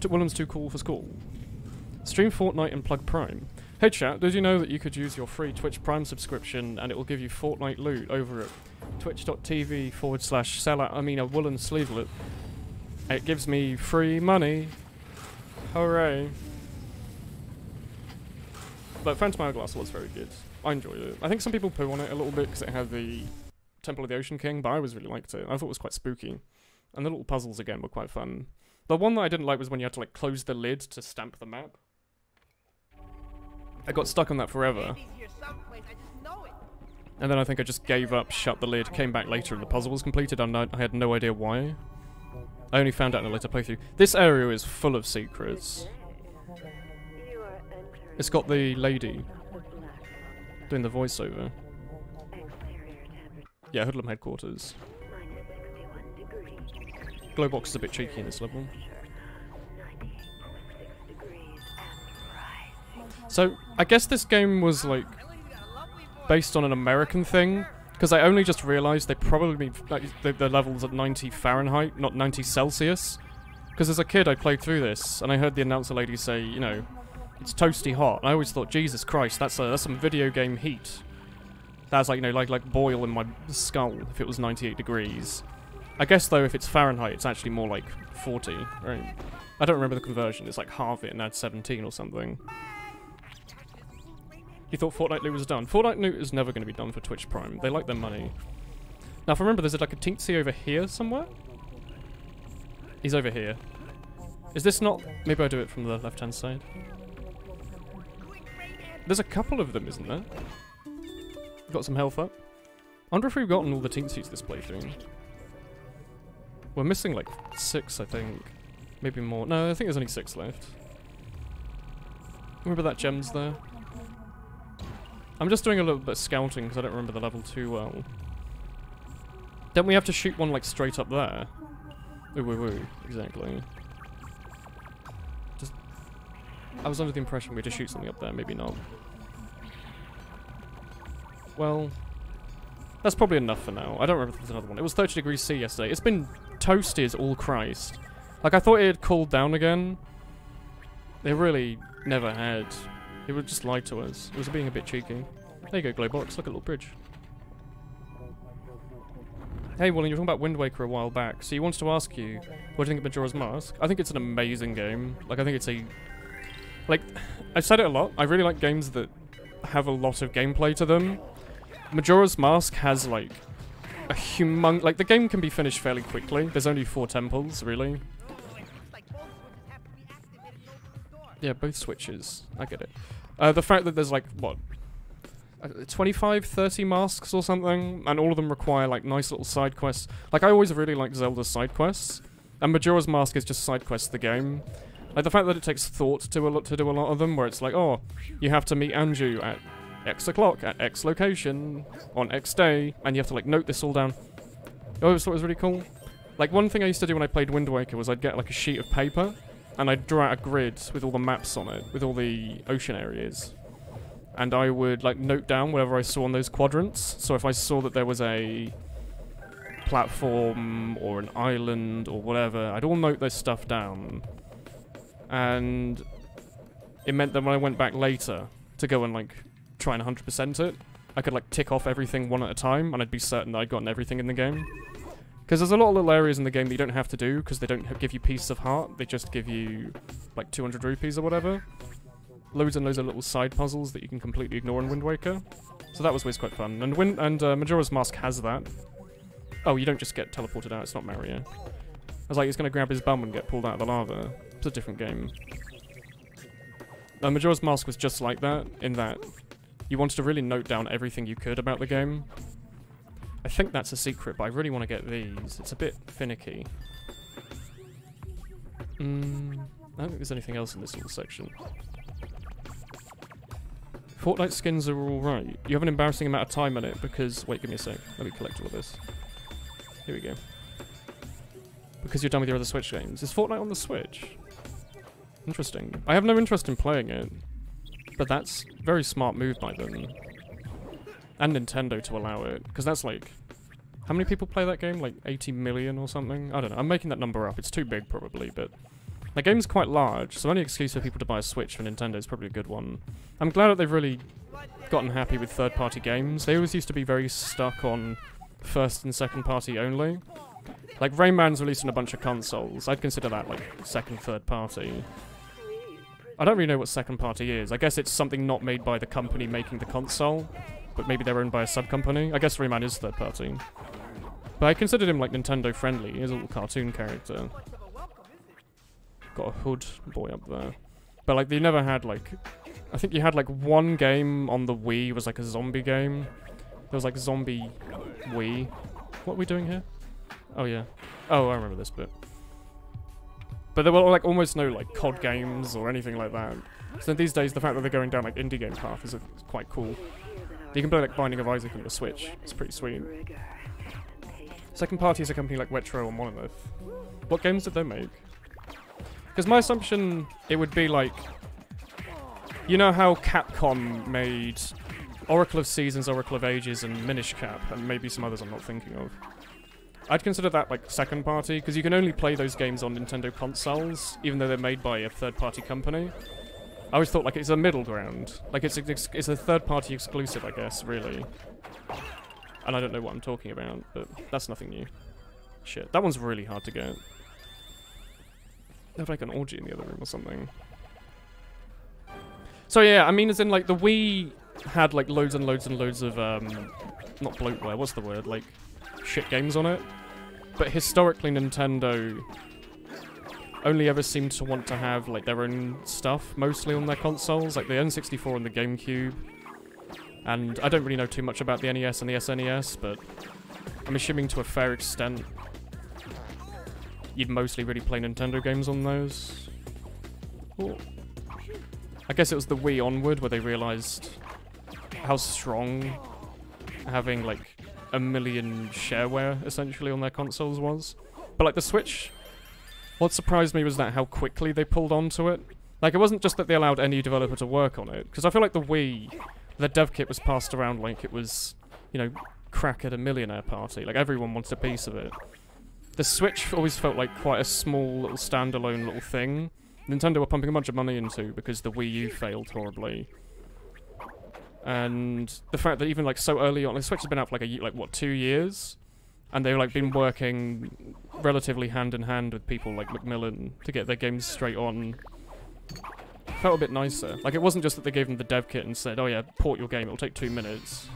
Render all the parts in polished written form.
Woolen's too cool for school. Stream Fortnite and plug Prime. Hey chat, did you know that you could use your free Twitch Prime subscription and it will give you Fortnite loot over at twitch.tv/a Woolen sleevelet. It gives me free money. Hooray. But Phantom Hourglass was very good. I enjoyed it. I think some people poo on it a little bit because it had the Temple of the Ocean King, but I always really liked it. I thought it was quite spooky. And the little puzzles again were quite fun. The one that I didn't like was when you had to like close the lid to stamp the map. I got stuck on that forever. And then I think I just gave up, shut the lid, came back later and the puzzle was completed. I had no idea why. I only found out in a later playthrough. This area is full of secrets. It's got the lady doing the voiceover. Yeah, Hoodlum headquarters. Glowbox is a bit cheeky in this level. So, I guess this game was, like, based on an American thing, because I only just realised they probably, like, the level's at 90 Fahrenheit, not 90 Celsius. Because as a kid, I played through this, and I heard the announcer lady say, you know, it's toasty hot. And I always thought, Jesus Christ, that's some video game heat. That's like, you know, like boil in my skull if it was 98 degrees. I guess, though, if it's Fahrenheit, it's actually more like 40, right? I don't remember the conversion. It's like half it and add 17 or something. You thought Fortnite loot was done. Fortnite loot is never going to be done for Twitch Prime. They like their money. Now, if I remember, there's like a teensy over here somewhere? He's over here. Is this not... Maybe I do it from the left-hand side. There's a couple of them, isn't there? Got some health up. I wonder if we've gotten all the teensies this playthrough. We're missing like 6, I think. Maybe more. No, I think there's only 6 left. Remember that gem's there? I'm just doing a little bit of scouting because I don't remember the level too well. Don't we have to shoot one like straight up there? Ooh, woo, woo. Exactly. Just... I was under the impression we had to shoot something up there, maybe not. Well... That's probably enough for now. I don't remember if there's another one. It was 30 degrees C yesterday. It's been toasty as all Christ. Like, I thought it had cooled down again. It really never had. It would just lie to us. It was being a bit cheeky. There you go, Glowbox. Look at a little bridge. Hey, Woolen, you were talking about Wind Waker a while back. So you wanted to ask you, what do you think of Majora's Mask? I think it's an amazing game. Like, I think it's a... Like, I've said it a lot. I really like games that have a lot of gameplay to them. Majora's Mask has, like, a like, the game can be finished fairly quickly. There's only 4 temples, really. Yeah, both switches. I get it. The fact that there's, like, what? 25, 30 masks or something, and all of them require, like, nice little side quests. Like, I always really like Zelda's side quests, and Majora's Mask is just side quests the game. Like, the fact that it takes thought to do a lot of them, where it's like, oh, you have to meet Anju at X o'clock, at X location, on X day, and you have to, like, note this all down. I always thought it was really cool. Like, one thing I used to do when I played Wind Waker was I'd get, like, a sheet of paper, and I'd draw out a grid with all the maps on it, with all the ocean areas. And I would, like, note down whatever I saw on those quadrants. So if I saw that there was a platform, or an island, or whatever, I'd all note this stuff down. And it meant that when I went back later to go and, like, try and 100% it, I could, like, tick off everything one at a time, and I'd be certain that I'd gotten everything in the game. Because there's a lot of little areas in the game that you don't have to do, because they don't give you Pieces of Heart, they just give you, like, 200 rupees or whatever. Loads and loads of little side puzzles that you can completely ignore in Wind Waker. So that was always quite fun. And Majora's Mask has that. Oh, you don't just get teleported out, it's not Mario. I was like, he's gonna grab his bum and get pulled out of the lava. It's a different game. Majora's Mask was just like that, in that you wanted to really note down everything you could about the game. I think that's a secret, but I really want to get these. It's a bit finicky. I don't think there's anything else in this little section. Fortnite skins are alright. You have an embarrassing amount of time on it because... Wait, give me a sec. Let me collect all of this. Here we go. Because you're done with your other Switch games. Is Fortnite on the Switch? Interesting. I have no interest in playing it. But that's a very smart move by them. And Nintendo to allow it. Because that's like... How many people play that game? Like 80 million or something? I don't know. I'm making that number up. It's too big probably, but... The game's quite large, so any excuse for people to buy a Switch for Nintendo is probably a good one. I'm glad that they've really gotten happy with third-party games. They always used to be very stuck on first and second party only. Like, Rayman's released on a bunch of consoles. I'd consider that, like, second, third party. I don't really know what second party is. I guess it's something not made by the company making the console, but maybe they're owned by a sub-company. I guess Rayman is third party. But I considered him, like, Nintendo friendly. He's a little cartoon character. Got a hood boy up there. But, like, they never had, like... I think you had, like, one game on the Wii was, like, a zombie game. There was, like, Zombie Wii. What are we doing here? Oh, yeah. Oh, I remember this bit. But there were, like, almost no, like, COD games or anything like that. So these days, the fact that they're going down, like, indie game path is quite cool. You can play, like, Binding of Isaac on your Switch. It's pretty sweet. Second party is a company like Retro or Monolith. What games did they make? Because my assumption, it would be, like... You know how Capcom made Oracle of Seasons, Oracle of Ages, and Minish Cap, and maybe some others I'm not thinking of. I'd consider that, like, second party, because you can only play those games on Nintendo consoles, even though they're made by a third-party company. I always thought, like, it's a middle ground. Like, it's a third-party exclusive, I guess, really. And I don't know what I'm talking about, but that's nothing new. Shit, that one's really hard to get. They have, like, an orgy in the other room or something. So, yeah, I mean, as in, like, the Wii had, like, loads and loads and loads of, not bloatware, what's the word? Like, shit games on it. But historically, Nintendo only ever seemed to want to have, like, their own stuff, mostly on their consoles, like the N64 and the GameCube. And I don't really know too much about the NES and the SNES, but I'm assuming to a fair extent you'd mostly really play Nintendo games on those. Ooh. I guess it was the Wii onward where they realized how strong having, like, a million shareware, essentially, on their consoles was. But, like, the Switch, what surprised me was that how quickly they pulled onto it. Like, it wasn't just that they allowed any developer to work on it, because I feel like the Wii, the dev kit was passed around like it was, you know, crack at a millionaire party. Like, everyone wanted a piece of it. The Switch always felt like quite a small, little standalone little thing. Nintendo were pumping a bunch of money into because the Wii U failed horribly. And the fact that even, like, so early on, the Switch has been out for, like, what, 2 years? And they've, like, been working relatively hand-in-hand with people like Macmillan to get their games straight on. Felt a bit nicer. Like, it wasn't just that they gave them the dev kit and said, oh yeah, port your game, it'll take 2 minutes.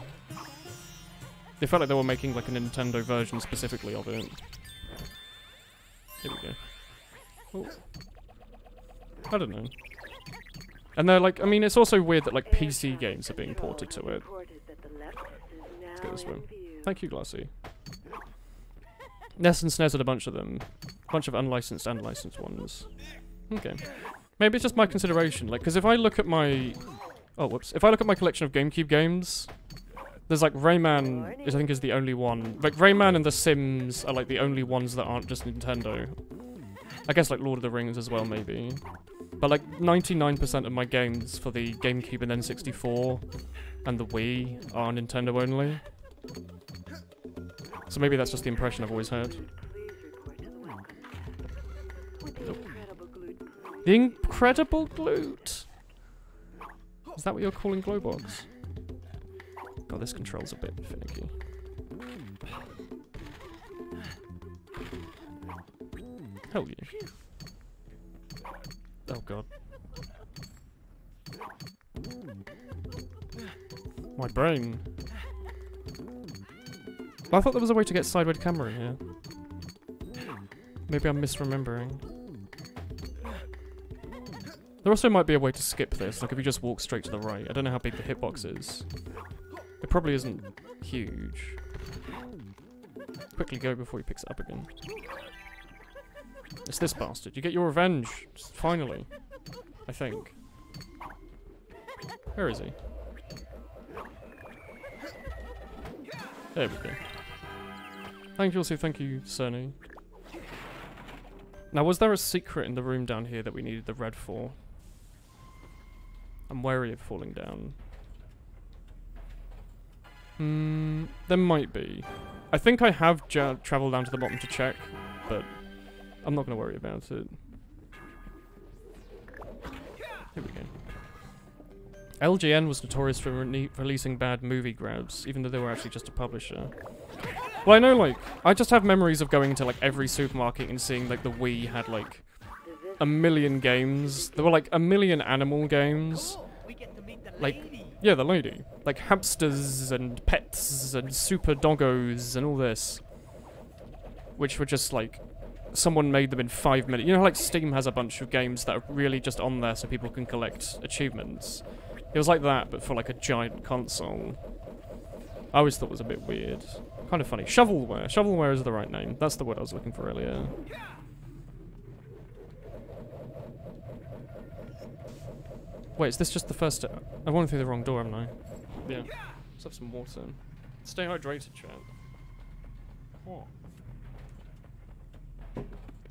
They felt like they were making, like, a Nintendo version specifically of it. Here we go. Oh. I don't know. And they're like, I mean, it's also weird that, like, PC games are being ported to it. Let's go this way. Thank you, Glassy. NES and SNES had a bunch of them. A bunch of unlicensed and licensed ones. Okay. Maybe it's just my consideration. Like, because if I look at my... Oh, whoops. If I look at my collection of GameCube games, there's, like, Rayman, I think, is the only one. Like, Rayman and The Sims are, like, the only ones that aren't just Nintendo. I guess, like, Lord of the Rings as well, maybe. But, like, 99% of my games for the GameCube and N64 and the Wii are Nintendo only. So maybe that's just the impression I've always had. The Incredible Glute! Is that what you're calling Glowbox? God, this control's a bit finicky. Hell yeah. Oh god. My brain. I thought there was a way to get sideways camera in here. Maybe I'm misremembering. There also might be a way to skip this, like if you just walk straight to the right. I don't know how big the hitbox is. It probably isn't huge. Quickly go before he picks it up again. It's this bastard. You get your revenge. Finally. I think. Where is he? There we go. Thank you, also thank you, Cerny. Now, was there a secret in the room down here that we needed the red for? I'm wary of falling down. There might be. I think I have travelled down to the bottom to check, but I'm not going to worry about it. Here we go. LGN was notorious for releasing bad movie grabs, even though they were actually just a publisher. Well, I know, like, I just have memories of going to, like, every supermarket and seeing, like, the Wii had, like, 1 million games. There were, like, 1 million animal games. Like, yeah, the lady. Like, hamsters and pets and super doggos and all this. Which were just, like, someone made them in 5 minutes. You know how, like, Steam has a bunch of games that are really just on there so people can collect achievements? It was like that, but for, like, a giant console. I always thought it was a bit weird. Kind of funny. Shovelware. Shovelware is the right name. That's the word I was looking for earlier. Wait, is this just the first... I went through the wrong door, haven't I? Yeah. Let's have some water. Stay hydrated, chat. What?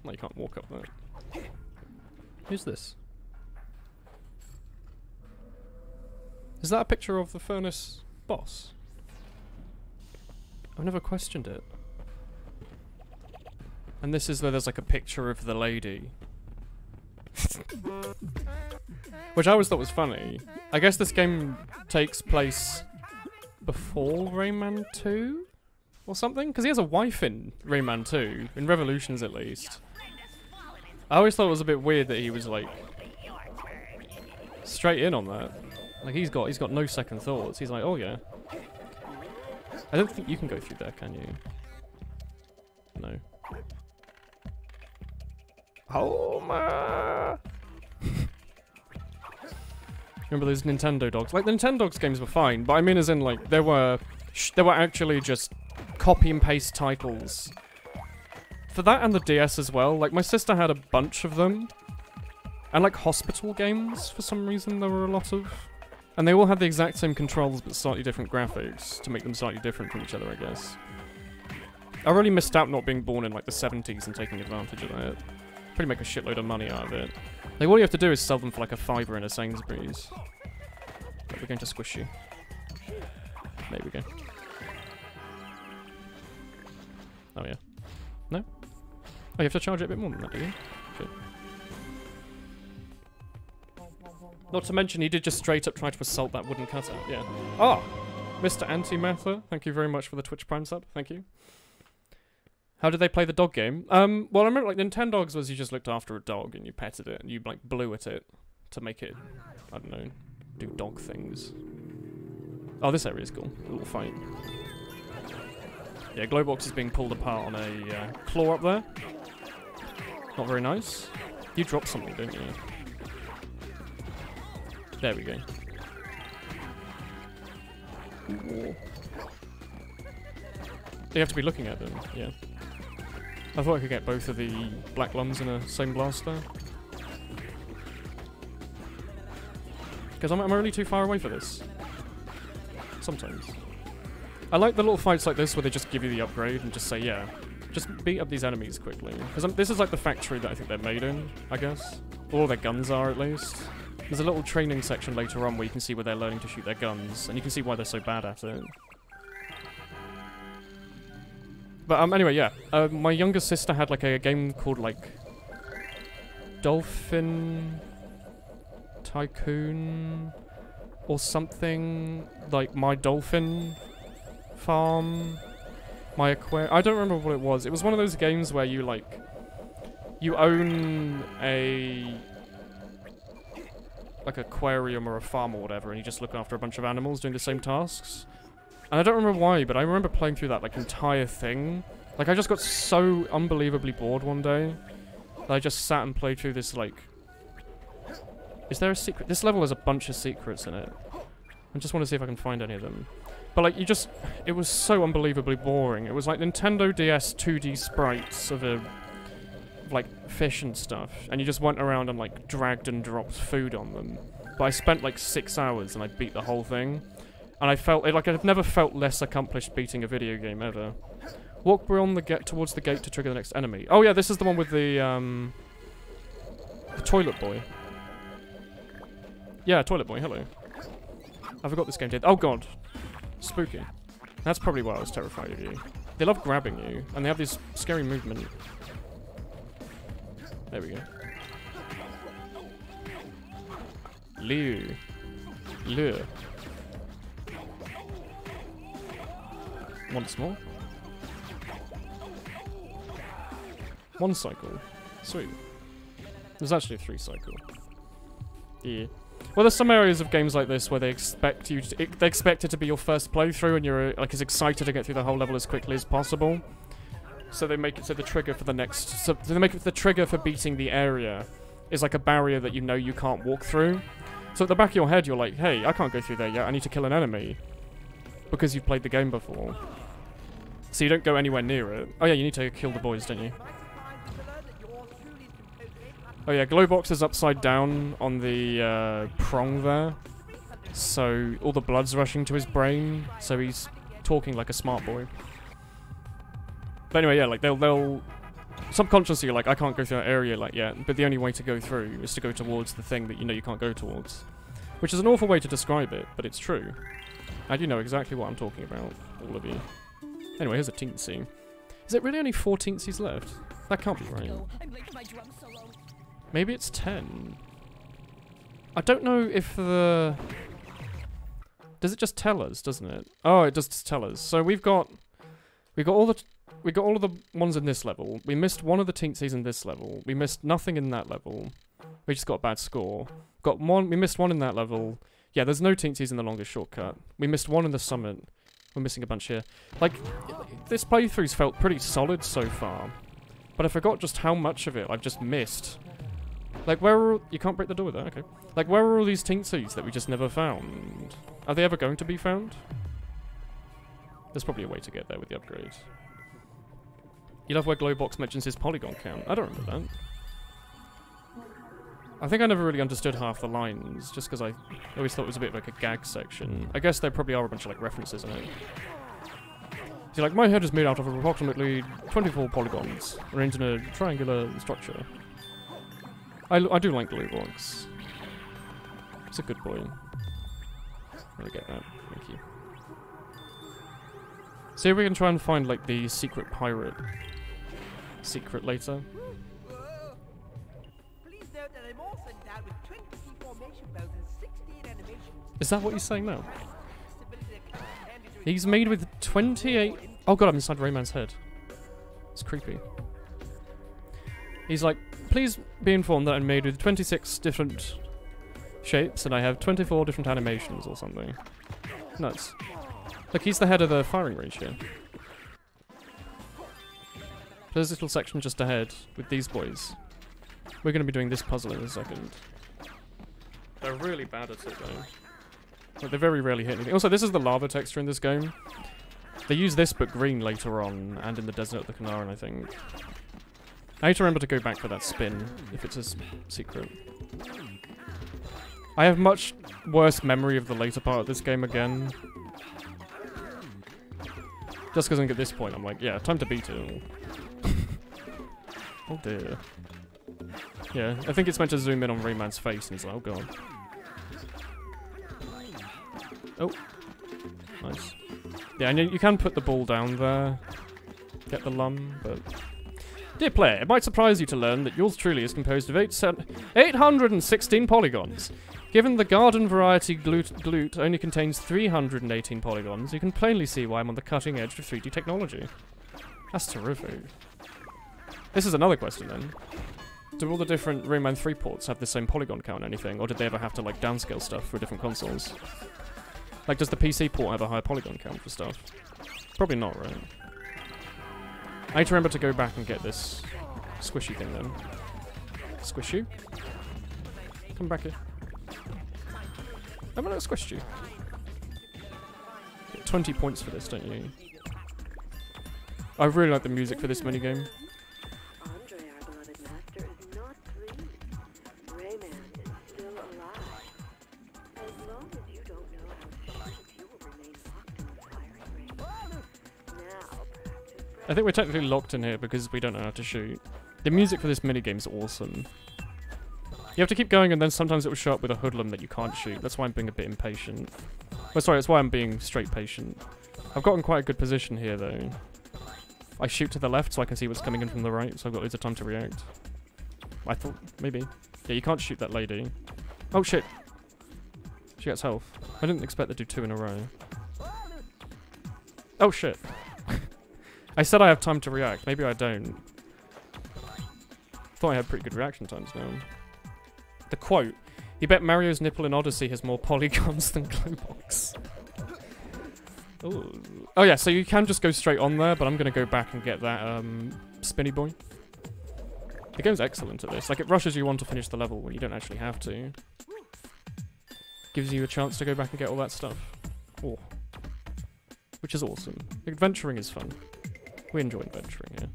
No, you can't walk up there. Who's this? Is that a picture of the furnace boss? I've never questioned it. And this is where there's like a picture of the lady. Which I always thought was funny. I guess this game takes place before Rayman 2? Or something? Because he has a wife in Rayman 2. In Revolutions, at least. I always thought it was a bit weird that he was, like, straight in on that. Like, he's got no second thoughts. He's like, oh yeah. I don't think you can go through there, can you? No. Homer! Remember those Nintendo dogs? Like, the Nintendo dogs games were fine, but I mean as in, like, there were actually just copy and paste titles. For that and the DS as well. Like, my sister had a bunch of them. And, like, hospital games, for some reason, there were a lot of. And they all had the exact same controls, but slightly different graphics, to make them slightly different from each other, I guess. I really missed out not being born in, like, the 70s and taking advantage of that. Pretty make a shitload of money out of it. Like, all you have to do is sell them for, like, a £5 in a Sainsbury's. But we're going to squish you. There we go. Oh, yeah. No? Oh, you have to charge it a bit more than that, do you? Okay. Not to mention, he did just straight up try to assault that wooden cutout, yeah. Ah! Mr. Antimatter, thank you very much for the Twitch Prime sub, thank you. How did they play the dog game? Well, I remember, like, Nintendogs was you just looked after a dog and you petted it and you, like, blew at it to make it, I don't know, do dog things. Oh, this area is cool. A little fight. Yeah, Glowbox is being pulled apart on a claw up there. Not very nice. You dropped something, don't you? There we go. Ooh. You have to be looking at them, yeah. I thought I could get both of the black lungs in a same blaster. Because am I really too far away for this? Sometimes. I like the little fights like this where they just give you the upgrade and just say, yeah, just beat up these enemies quickly. Because this is like the factory that I think they're made in, I guess. All their guns are, at least. There's a little training section later on where you can see where they're learning to shoot their guns, and you can see why they're so bad at it. But anyway, yeah. My younger sister had like a game called like Dolphin Tycoon or something, like My Dolphin Farm, My Aquarium. I don't remember what it was. It was one of those games where you like you own a like aquarium or a farm or whatever, and you just look after a bunch of animals doing the same tasks. And I don't remember why, but I remember playing through that like entire thing. Like I just got so unbelievably bored one day that I just sat and played through this like... Is there a secret? This level has a bunch of secrets in it. I just want to see if I can find any of them. But like you just... It was so unbelievably boring. It was like Nintendo DS 2D sprites of a... like fish and stuff. And you just went around and like dragged and dropped food on them. But I spent like 6 hours and I beat the whole thing. And I felt like I've never felt less accomplished beating a video game ever. Walk beyond the towards the gate to trigger the next enemy. Oh yeah, this is the one with the toilet boy. Yeah, toilet boy. Hello. I forgot this game did. Oh god, spooky. That's probably why I was terrified of you. They love grabbing you, and they have this scary movement. There we go. Lure. Lure. Once more. One cycle. Sweet. There's actually a 3 cycle. Yeah. Well, there's some areas of games like this where they expect you to, they expect it to be your first playthrough, and you're like as excited to get through the whole level as quickly as possible. So they make it so the trigger for the next, so they make it the trigger for beating the area is like a barrier that you know you can't walk through. So at the back of your head, you're like, hey, I can't go through there yet. I need to kill an enemy because you've played the game before. So you don't go anywhere near it. Oh yeah, you need to kill the boys, don't you? Oh yeah, Glowbox is upside down on the prong there. So all the blood's rushing to his brain, so he's talking like a smart boy. But anyway, yeah, like they'll subconsciously, like, I can't go through that area like yet, but the only way to go through is to go towards the thing that you know you can't go towards. Which is an awful way to describe it, but it's true. And you know exactly what I'm talking about, all of you. Anyway, here's a teensy. Is it really only 4 teensies left? That can't be right. Maybe it's 10. I don't know if the... Does it just tell us, doesn't it? Oh, it does tell us. So we got all of the ones in this level. We missed one of the teensies in this level. We missed nothing in that level. We just got a bad score. We missed one in that level. Yeah, there's no teensies in the longest shortcut. We missed one in the summit. We're missing a bunch here. Like, this playthrough's felt pretty solid so far. But I forgot just how much of it I've just missed. Like, where are... You can't break the door with that, okay. Like, where are all these teensies that we just never found? Are they ever going to be found? There's probably a way to get there with the upgrade. You love where Glowbox mentions his Polygon count. I don't remember that. I think I never really understood half the lines, just because I always thought it was a bit like a gag section. I guess there probably are a bunch of, like, references in it. See, like, my head is made out of approximately 24 polygons, arranged in a triangular structure. I do like Glowbox. He's a good boy. I get that. Thank you. See if we can try and find, like, the secret pirate. Secret later. Is that what he's saying now? He's made with 28... Oh god, I'm inside Rayman's head. It's creepy. He's like, please be informed that I'm made with 26 different shapes and I have 24 different animations or something. Nuts. Look, he's the head of the firing range here. There's this little section just ahead with these boys. We're going to be doing this puzzle in a second. They're really bad at it though. Like, they very rarely hit anything. Also, this is the lava texture in this game. They use this but green later on, and in the desert of the Canaran, I think. I need to remember to go back for that spin, if it's a secret. I have much worse memory of the later part of this game again. Just because I think at this point I'm like, yeah, time to beat it. Oh dear. Yeah, I think it's meant to zoom in on Rayman's face, and he's like, oh god. Oh. Nice. Yeah, and you can put the ball down there. Get the lum, but... Dear player, it might surprise you to learn that yours truly is composed of 816 polygons. Given the garden variety glute only contains 318 polygons, you can plainly see why I'm on the cutting edge of 3D technology. That's terrific. This is another question then. Do all the different Rayman 3 ports have the same polygon count or anything, or did they ever have to like downscale stuff for different consoles? Like, does the PC port have a higher polygon count for stuff? Probably not, right? I need to remember to go back and get this squishy thing then. Squish you? Come back here. Haven't I squished you? Get 20 points for this, don't you? I really like the music for this minigame. I think we're technically locked in here because we don't know how to shoot. The music for this minigame is awesome. You have to keep going and then sometimes it will show up with a hoodlum that you can't shoot. That's why I'm being a bit impatient. Well, sorry, that's why I'm being straight patient. I've gotten quite a good position here though. I shoot to the left so I can see what's coming in from the right, so I've got loads of time to react. I thought, maybe. Yeah, you can't shoot that lady. Oh shit. She gets health. I didn't expect to do 2 in a row. Oh shit. I said I have time to react. Maybe I don't. Thought I had pretty good reaction times now. The quote. You bet Mario's nipple in Odyssey has more polygons than Glowbox. Ooh. Oh yeah, so you can just go straight on there, but I'm gonna go back and get that spinny boy. The game's excellent at this. Like, it rushes you on to finish the level when you don't actually have to. Gives you a chance to go back and get all that stuff. Oh. Which is awesome. Adventuring is fun. We enjoy adventuring here.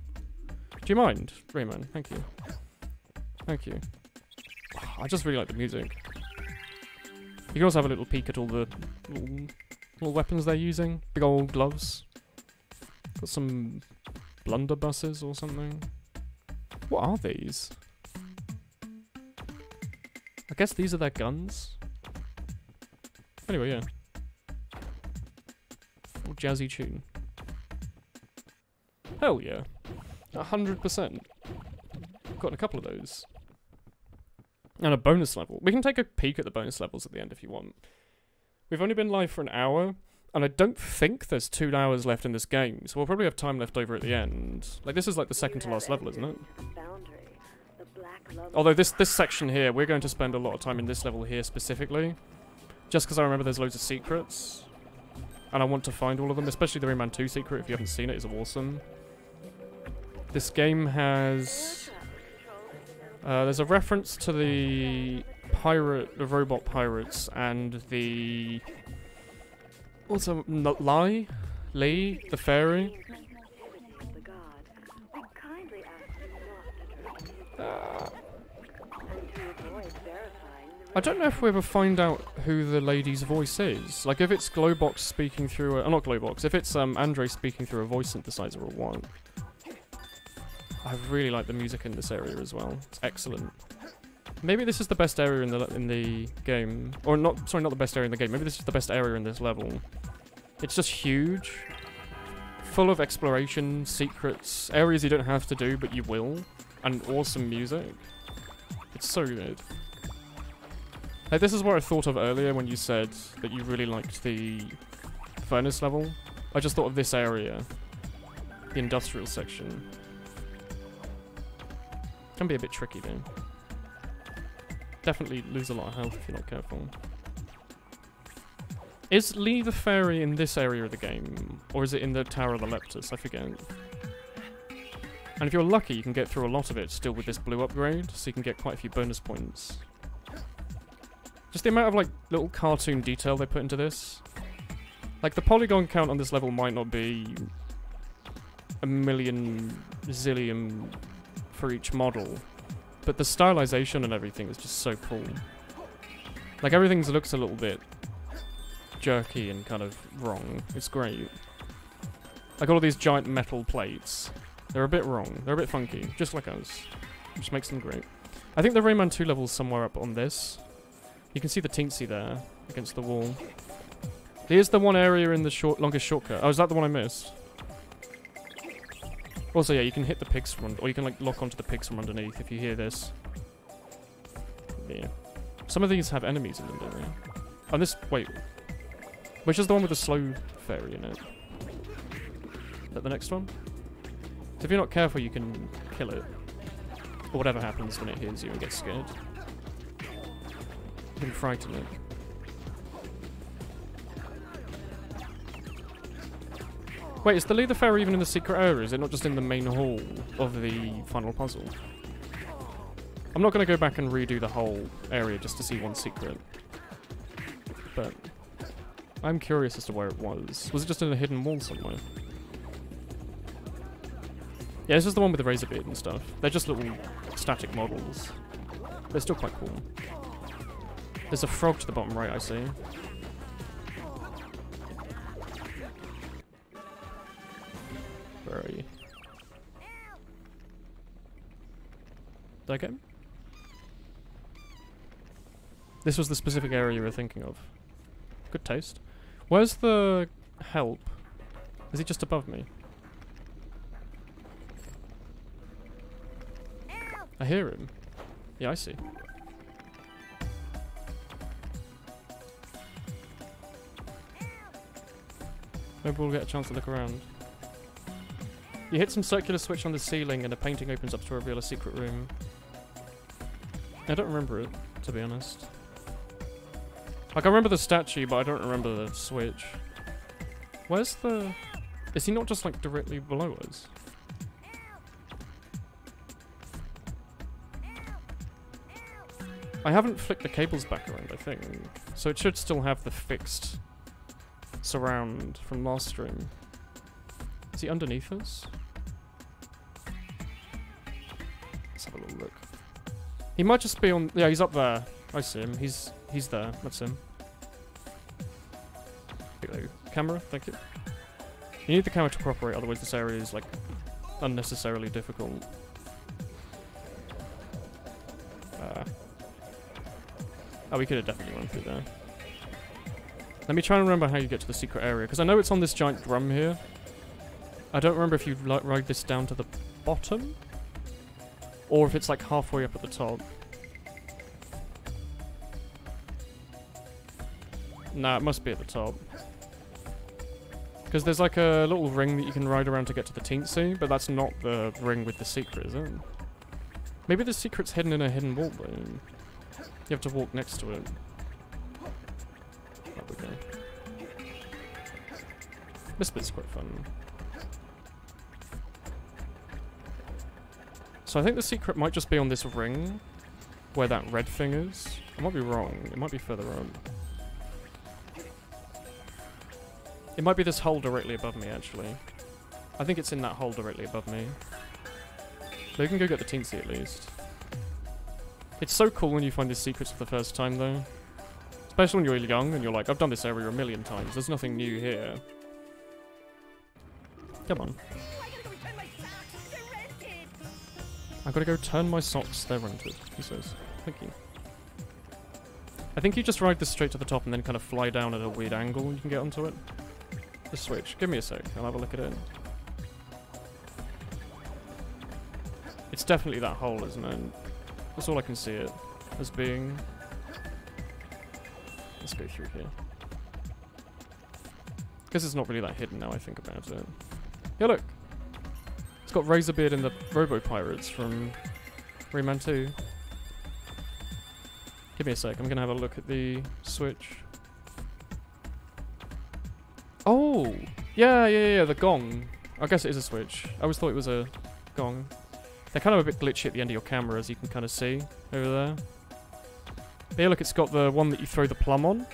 Do you mind, Rayman? Thank you. Thank you. I just really like the music. You can also have a little peek at all the little weapons they're using. Big old gloves. Got some blunderbusses or something. What are these? I guess these are their guns. Anyway, yeah. Little jazzy tune. Hell yeah. 100%. Gotten a couple of those. And a bonus level. We can take a peek at the bonus levels at the end if you want. We've only been live for an hour, and I don't think there's 2 hours left in this game, so we'll probably have time left over at the end. Like, this is like the second to last level, isn't it? Although this section here, we're going to spend a lot of time in this level here specifically. Just because I remember there's loads of secrets. And I want to find all of them, especially the Rayman 2 secret, if you haven't seen it, is awesome. This game has... there's a reference to the robot pirates and the... What's a... Lee? The fairy? I don't know if we ever find out who the lady's voice is. Like, if it's Glowbox speaking through a... not Glowbox. If it's Andre speaking through a voice synthesizer or what. I really like the music in this area as well. It's excellent. Maybe this is the best area in the game. Or not... Sorry, not the best area in the game. Maybe this is the best area in this level. It's just huge. Full of exploration, secrets, areas you don't have to do, but you will. And awesome music. It's so good. Like, this is what I thought of earlier when you said that you really liked the furnace level. I just thought of this area. The industrial section. Can be a bit tricky though. Definitely lose a lot of health if you're not careful. Is Lee the Fairy in this area of the game? Or is it in the Tower of the Leptus? I forget. And if you're lucky, you can get through a lot of it still with this blue upgrade, so you can get quite a few bonus points. Just the amount of, like, little cartoon detail they put into this. Like, the polygon count on this level might not be a million zillion for each model, but the stylization and everything is just so cool. Like, everything looks a little bit jerky and kind of wrong. It's great. Like, all of these giant metal plates. They're a bit wrong. They're a bit funky, just like us. Which makes them great. I think the Rayman 2 level's somewhere up on this. You can see the teensy there, against the wall. Here's the one area in the longest shortcut. Oh, is that the one I missed? Also, yeah, you can hit the pigs from or you can, like, lock onto the pigs from underneath if you hear this. Yeah. Some of these have enemies in them, don't they? Oh, this... Wait. Which is the one with the slow fairy in it? Is that the next one? So if you're not careful, you can kill it. Or whatever happens when it hears you and gets scared. You can frighten it. Wait, is the Leader Fairy even in the secret area? Is it not just in the main hall of the final puzzle? I'm not going to go back and redo the whole area just to see one secret. But I'm curious as to where it was. Was it just in a hidden wall somewhere? Yeah, this is the one with the razor beard and stuff. They're just little static models. They're still quite cool. There's a frog to the bottom right, I see. Where are you? Did I get him? This was the specific area you were thinking of. Good taste. Where's the help? Is he just above me? I hear him. Yeah, I see. Maybe we'll get a chance to look around. You hit some circular switch on the ceiling and a painting opens up to reveal a secret room. I don't remember it, to be honest. Like, I remember the statue, but I don't remember the switch. Where's the... Is he not just, like, directly below us? I haven't flicked the cables back around, I think. So it should still have the fixed surround from last stream. Is he underneath us? Let's have a little look. He might just be on... Yeah, he's up there. I see him. He's there. That's him. Hello. Camera, thank you. You need the camera to cooperate, otherwise this area is, like, unnecessarily difficult. Oh, we could have definitely run through there. Let me try and remember how you get to the secret area, because I know it's on this giant drum here. I don't remember if you ride this down to the bottom, or if it's like halfway up at the top. Nah, it must be at the top. Because there's like a little ring that you can ride around to get to the Teensy, but that's not the ring with the secret, is it? Maybe the secret's hidden in a hidden wall, though. You have to walk next to it. There we go. This bit's quite fun. So I think the secret might just be on this ring, where that red thing is. I might be wrong. It might be further up. It might be this hole directly above me, actually. I think it's in that hole directly above me. So you can go get the Teensy at least. It's so cool when you find these secrets for the first time, though. Especially when you're young and you're like, I've done this area a million times. There's nothing new here. Come on. I've got to go turn my socks. They're rented, he says. Thank you. I think you just ride this straight to the top and then kind of fly down at a weird angle and you can get onto it. The switch. Give me a sec. I'll have a look at it. It's definitely that hole, isn't it? That's all I can see it as being. Let's go through here. Because it's not really that hidden now I think about it. Yeah, look. It's got Razorbeard and the Robo-Pirates from Rayman 2. Give me a sec. I'm going to have a look at the switch. Oh! Yeah, the gong. I guess it is a switch. I always thought it was a gong. They're kind of a bit glitchy at the end of your camera, as you can kind of see over there. But yeah, look, it's got the one that you throw the plum on.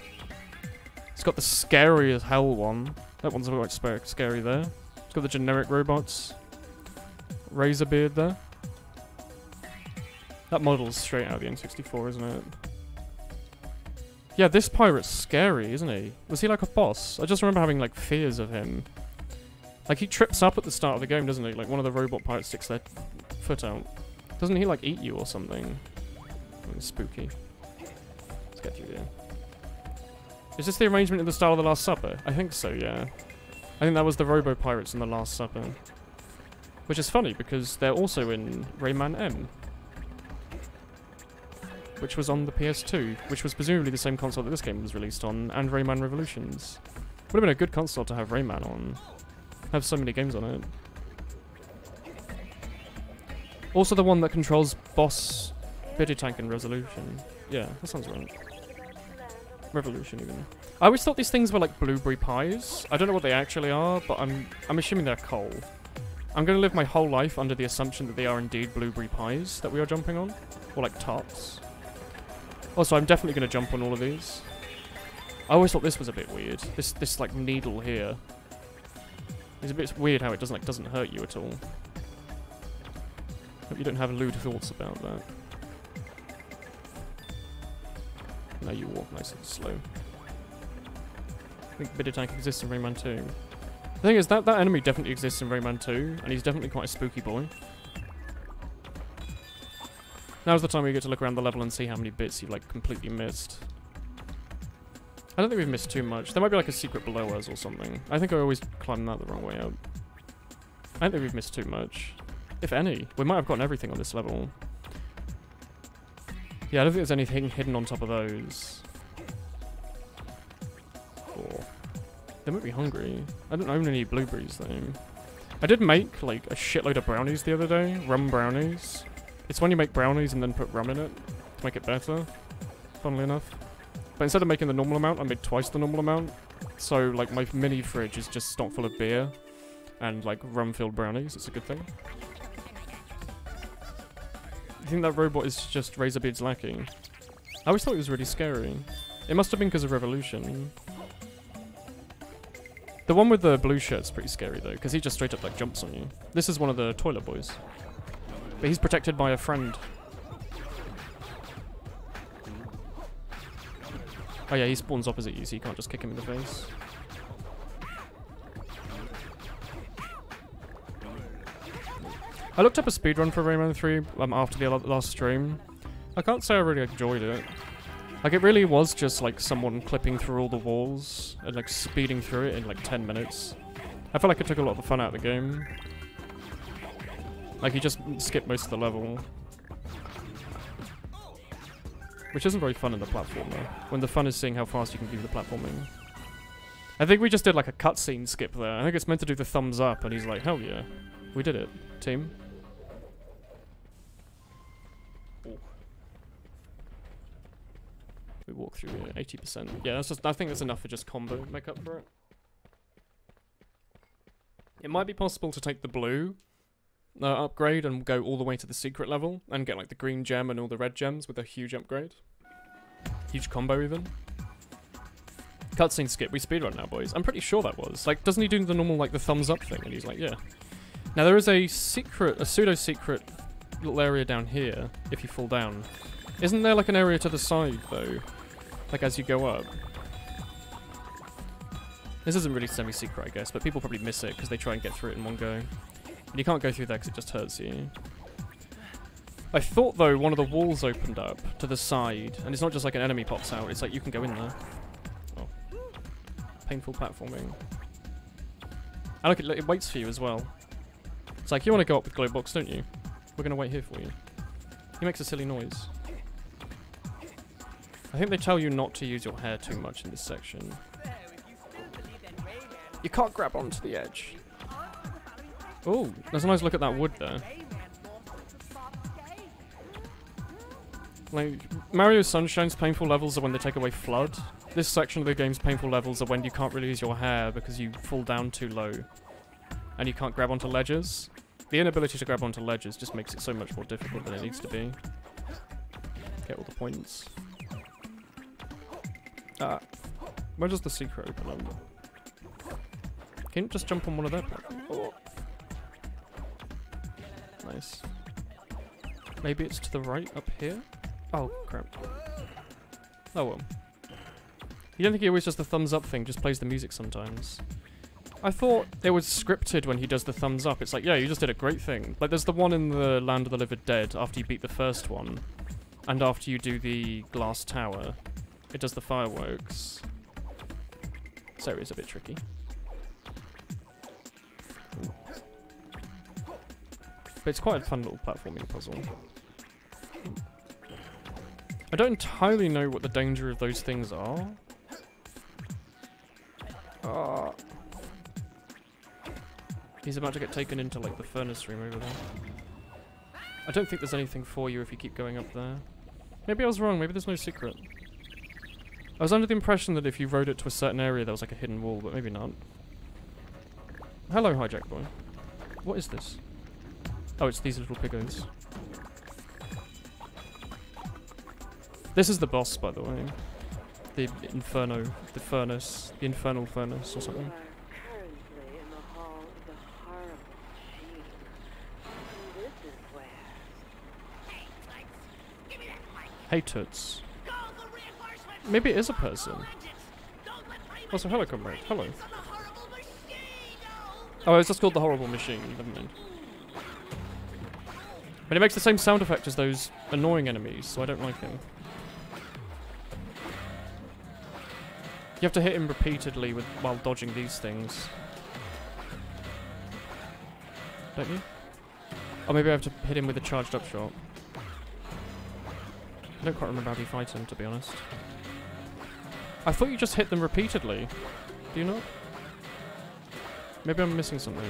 It's got the scary as hell one. That one's quite scary there. It's got the generic robots. Razorbeard there. That model's straight out of the N64, isn't it? Yeah, this pirate's scary, isn't he? Was he like a boss? I just remember having like fears of him. Like he trips up at the start of the game, doesn't he? Like one of the robot pirates sticks their foot out. Doesn't he like eat you or something? Oh, spooky. Let's get through here. Is this the arrangement in the style of The Last Supper? I think so, yeah. I think that was the Robo-Pirates in The Last Supper. Which is funny, because they're also in Rayman M. Which was on the PS2, which was presumably the same console that this game was released on, and Rayman Revolutions. Would have been a good console to have Rayman on. Have so many games on it. Also the one that controls boss Biddy Tank and Resolution. Yeah, that sounds right. Revolution even. I always thought these things were like blueberry pies. I don't know what they actually are, but I'm assuming they're coal. I'm going to live my whole life under the assumption that they are indeed blueberry pies that we are jumping on. Or like tarts. Also, I'm definitely going to jump on all of these. I always thought this was a bit weird. This like needle here. It's a bit weird how it doesn't hurt you at all. Hope you don't have lewd thoughts about that. No, you walk nice and slow. I think Biddy Tank exists in Rayman 2. The thing is, that enemy definitely exists in Rayman 2, and he's definitely quite a spooky boy. Now's the time where you get to look around the level and see how many bits you've like completely missed. I don't think we've missed too much. There might be like a secret below us or something. I think I always climbed that the wrong way out. I don't think we've missed too much. If any. We might have gotten everything on this level. Yeah, I don't think there's anything hidden on top of those. Cool. They make me hungry. I don't own any blueberries though. I did make like a shitload of brownies the other day. Rum brownies. It's when you make brownies and then put rum in it to make it better. Funnily enough. But instead of making the normal amount, I made twice the normal amount. So like my mini fridge is just stocked full of beer and like rum-filled brownies. It's a good thing. I think that robot is just Razorbeard's lacking. I always thought it was really scary. It must have been because of Revolution. The one with the blue shirt's pretty scary though, because he just straight up like jumps on you. This is one of the toilet boys. But he's protected by a friend. Oh yeah, he spawns opposite you, so you can't just kick him in the face. I looked up a speedrun for Rayman 3 after the last stream. I can't say I really enjoyed it. Like, it really was just like someone clipping through all the walls and like speeding through it in like 10 minutes. I felt like it took a lot of the fun out of the game. Like, you just skip most of the level. Which isn't very fun in the platformer, when the fun is seeing how fast you can do the platforming. I think we just did like a cutscene skip there. I think it's meant to do the thumbs up, and he's like, hell yeah, we did it, team. Ooh. We walk through here, 80%. Yeah, that's just, I think that's enough for just combo to make up for it. It might be possible to take the blue upgrade and go all the way to the secret level and get like the green gem and all the red gems with a huge upgrade. Huge combo even. Cutscene skip, we speedrun now, boys. I'm pretty sure that was. Like, doesn't he do the normal, like, the thumbs up thing? And he's like, yeah. Now, there is a secret, a pseudo-secret little area down here, if you fall down. Isn't there, like, an area to the side, though? Like, as you go up? This isn't really semi-secret, I guess, but people probably miss it because they try and get through it in one go. And you can't go through there because it just hurts you. I thought, though, one of the walls opened up to the side, and it's not just like an enemy pops out, it's like you can go in there. Oh. Painful platforming. And look, it waits for you as well. It's like, you want to go up with glow box, don't you? We're going to wait here for you. He makes a silly noise. I think they tell you not to use your hair too much in this section. You can't grab onto the edge. Oh, there's a nice look at that wood there. Like, Mario Sunshine's painful levels are when they take away Flood. This section of the game's painful levels are when you can't really use your hair because you fall down too low. And you can't grab onto ledges. The inability to grab onto ledges just makes it so much more difficult than it needs to be. Get all the points. Where does the secret open up? Can you just jump on one of their platforms? Oh. Nice. Maybe it's to the right, up here? Oh, crap. Oh well. You don't think he always does the thumbs up thing, just plays the music sometimes? I thought it was scripted when he does the thumbs up. It's like, yeah, you just did a great thing. Like, there's the one in the Land of the Living Dead after you beat the first one. And after you do the glass tower. It does the fireworks. So it's a bit tricky. Ooh. But it's quite a fun little platforming puzzle. I don't entirely know what the danger of those things are. He's about to get taken into like the furnace room over there. I don't think there's anything for you if you keep going up there. Maybe I was wrong, maybe there's no secret. I was under the impression that if you rode it to a certain area there was like a hidden wall, but maybe not. Hello, hijack boy. What is this? Oh, it's these little piggos. This is the boss, by the way. The Inferno, the furnace, the infernal furnace or something. Hey toots. Maybe it is a person. Also, hello comrade, hello. Oh, it's just called the horrible machine, never mind. But it makes the same sound effect as those annoying enemies, so I don't like him. You have to hit him repeatedly while dodging these things. Don't you? Or maybe I have to hit him with a charged up shot. I don't quite remember how you fight him, to be honest. I thought you just hit them repeatedly. Do you not? Maybe I'm missing something.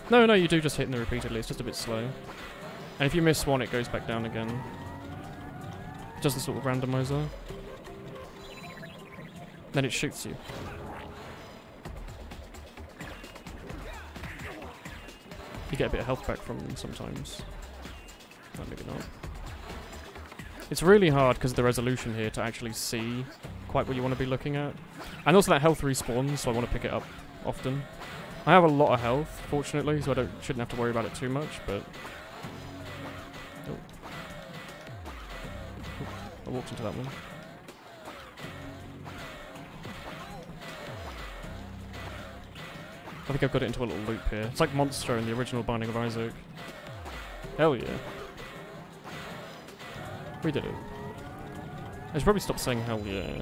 No, you do just hit them repeatedly. It's just a bit slow. And if you miss one, it goes back down again. Just a sort of randomizer. Then it shoots you. You get a bit of health back from them sometimes. No, maybe not. It's really hard because of the resolution here to actually see quite what you want to be looking at. And also that health respawns, so I want to pick it up often. I have a lot of health, fortunately, so shouldn't have to worry about it too much, but... Oh. I walked into that one. I think I've got it into a little loop here. It's like Monster in the original Binding of Isaac. Hell yeah. We did it. I should probably stop saying hell yeah.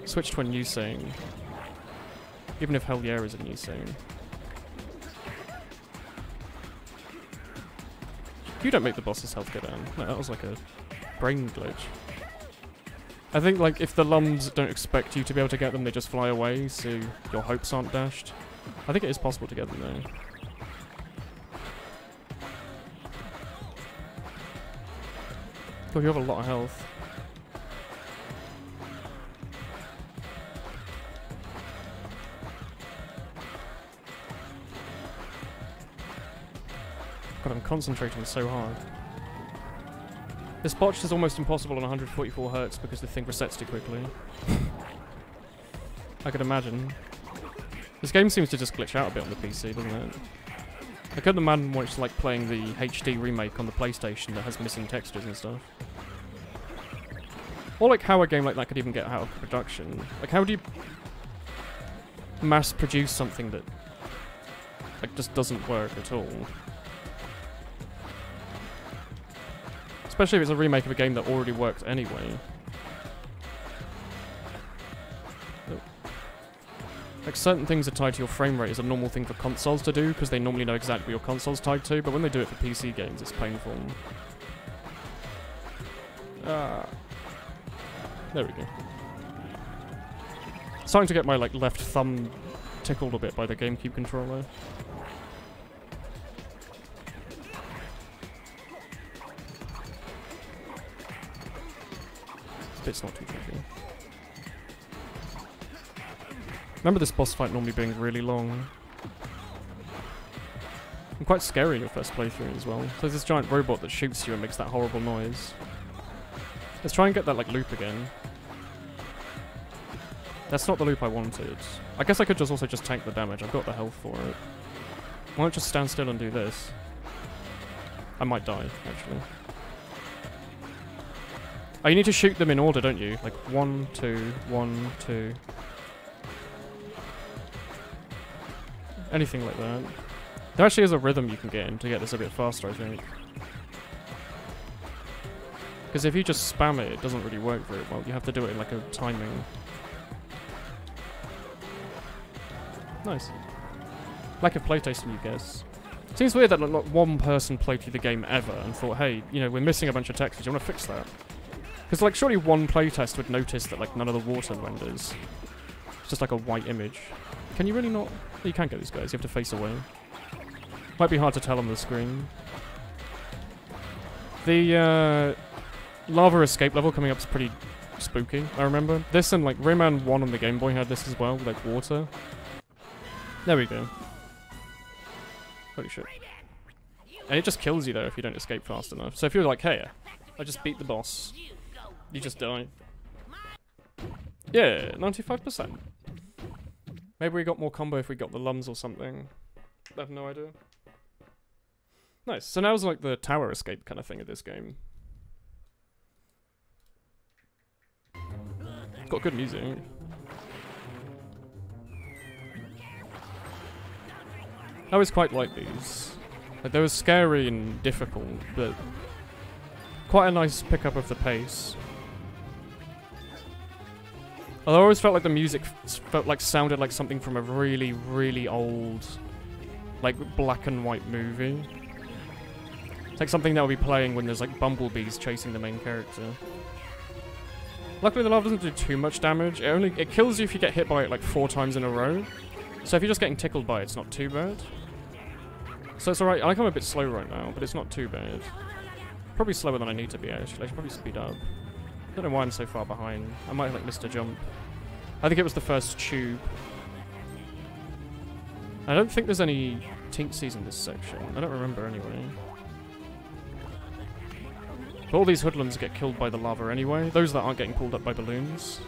Switch to a new saying. Even if hell yeah is a new saying. You don't make the boss's health go down. No, that was like a brain glitch. I think like if the lums don't expect you to be able to get them, they just fly away, so your hopes aren't dashed. I think it is possible to get them though. Oh, you have a lot of health. God, I'm concentrating so hard. This botch is almost impossible on 144 Hz because the thing resets too quickly. I could imagine. This game seems to just glitch out a bit on the PC, doesn't it? I couldn't imagine why it's like playing the HD remake on the PlayStation that has missing textures and stuff. Or like how a game like that could even get out of production. Like how do you mass produce something that like just doesn't work at all? Especially if it's a remake of a game that already works anyway. Like certain things are tied to your frame rate is a normal thing for consoles to do because they normally know exactly what your console's tied to, but when they do it for PC games, it's painful. There we go. Starting to get my like left thumb tickled a bit by the GameCube controller. This bit's not too tricky. Remember this boss fight normally being really long. And quite scary in your first playthrough as well. So there's this giant robot that shoots you and makes that horrible noise. Let's try and get that like loop again. That's not the loop I wanted. I guess I could also just tank the damage. I've got the health for it. Why not just stand still and do this? I might die, actually. Oh, you need to shoot them in order, don't you? Like 1, 2, 1, 2. Anything like that. There actually is a rhythm you can get in to get this a bit faster, I think. Because if you just spam it, it doesn't really work very well. You have to do it in like a timing. Nice. Lack of playtesting, you guess. Seems weird that not one person played through the game ever and thought, hey, you know, we're missing a bunch of textures, you want to fix that? Because like surely one playtest would notice that like none of the water renders. It's just like a white image. Can you really not? You can't get these guys, you have to face away. Might be hard to tell on the screen. The lava escape level coming up is pretty spooky, I remember. This and like Rayman 1 on the Game Boy had this as well, like water. There we go. Holy shit. And it just kills you though if you don't escape fast enough. So if you're like, hey, I just beat the boss, you just die. Yeah, 95%. Maybe we got more combo if we got the lums or something. I have no idea. Nice. So now it's like the tower escape kind of thing of this game. Got good music. I always quite like these. Like, they were scary and difficult, but quite a nice pickup of the pace. Although I always felt like the music sounded like something from a really, really old, like black and white movie. It's like something that will be playing when there's like bumblebees chasing the main character. Luckily the lava doesn't do too much damage. It kills you if you get hit by it like 4 times in a row. So if you're just getting tickled by it, it's not too bad. So it's alright. I'm a bit slow right now, but it's not too bad. Probably slower than I need to be, actually. I should probably speed up. I don't know why I'm so far behind. I might have like missed a jump. I think it was the first tube. I don't think there's any Tinksies in this section. I don't remember anyway. But all these hoodlums get killed by the lava anyway. Those that aren't getting pulled up by balloons.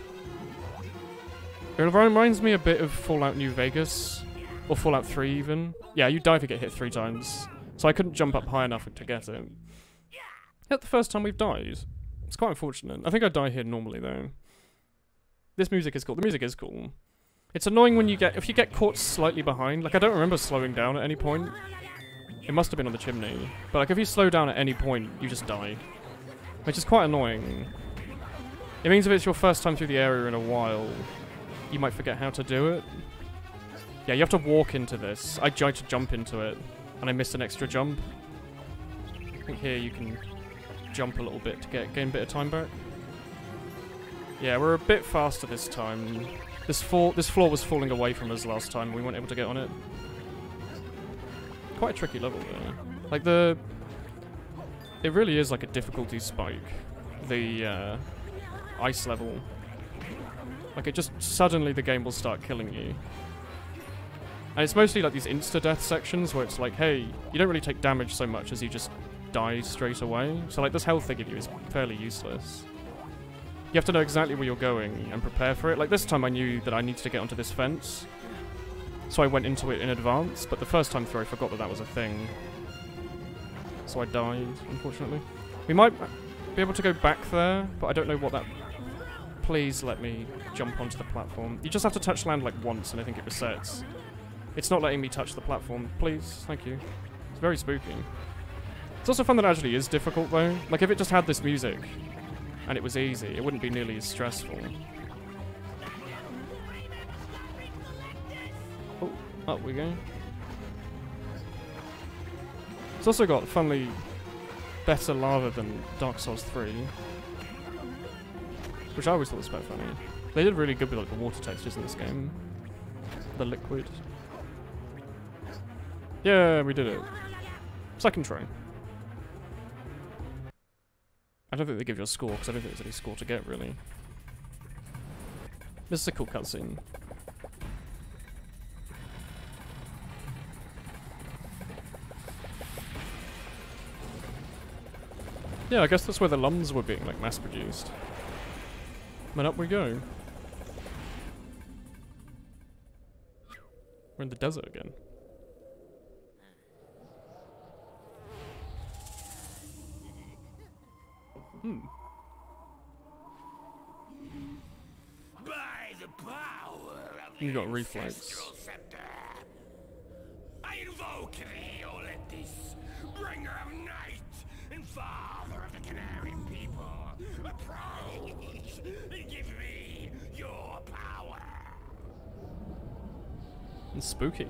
It reminds me a bit of Fallout New Vegas. Or Fallout 3 even. Yeah, you die if you get hit 3 times. So I couldn't jump up high enough to get it. Yet the first time we've died. It's quite unfortunate. I think I'd die here normally though. This music is cool. The music is cool. It's annoying when if you get caught slightly behind. Like I don't remember slowing down at any point. It must have been on the chimney. But like if you slow down at any point, you just die. Which is quite annoying. It means if it's your first time through the area in a while, you might forget how to do it. Yeah, you have to walk into this. I tried to jump into it, and I missed an extra jump. I think here you can jump a little bit to gain a bit of time back. Yeah, we're a bit faster this time. This floor was falling away from us last time. We weren't able to get on it. Quite a tricky level there. Like it really is like a difficulty spike. The ice level. Like it just suddenly the game will start killing you. And it's mostly like these insta-death sections where it's like, hey, you don't really take damage so much as you just die straight away. So like this health they give you is fairly useless. You have to know exactly where you're going and prepare for it. Like this time I knew that I needed to get onto this fence. So I went into it in advance, but the first time through I forgot that that was a thing. So I died, unfortunately. We might be able to go back there, but I don't know what that... Please let me jump onto the platform. You just have to touch land like once and I think it resets. It's not letting me touch the platform. Please, thank you. It's very spooky. It's also fun that it actually is difficult though. Like if it just had this music and it was easy, it wouldn't be nearly as stressful. Oh, up we go. It's also got, funnily, better lava than Dark Souls 3. Which I always thought was quite funny. They did really good with like the water textures in this game. The liquid. Yeah, we did it. Second try. I don't think they give you a score, because I don't think there's any score to get, really. This is a cool cutscene. Yeah, I guess that's where the lums were being, like, mass-produced. And up we go. We're in the desert again. By the power of You got reflex. I invoke thee, Olympus, bringer of night and father of the Canarian people. Approach and give me your power. It's spooky.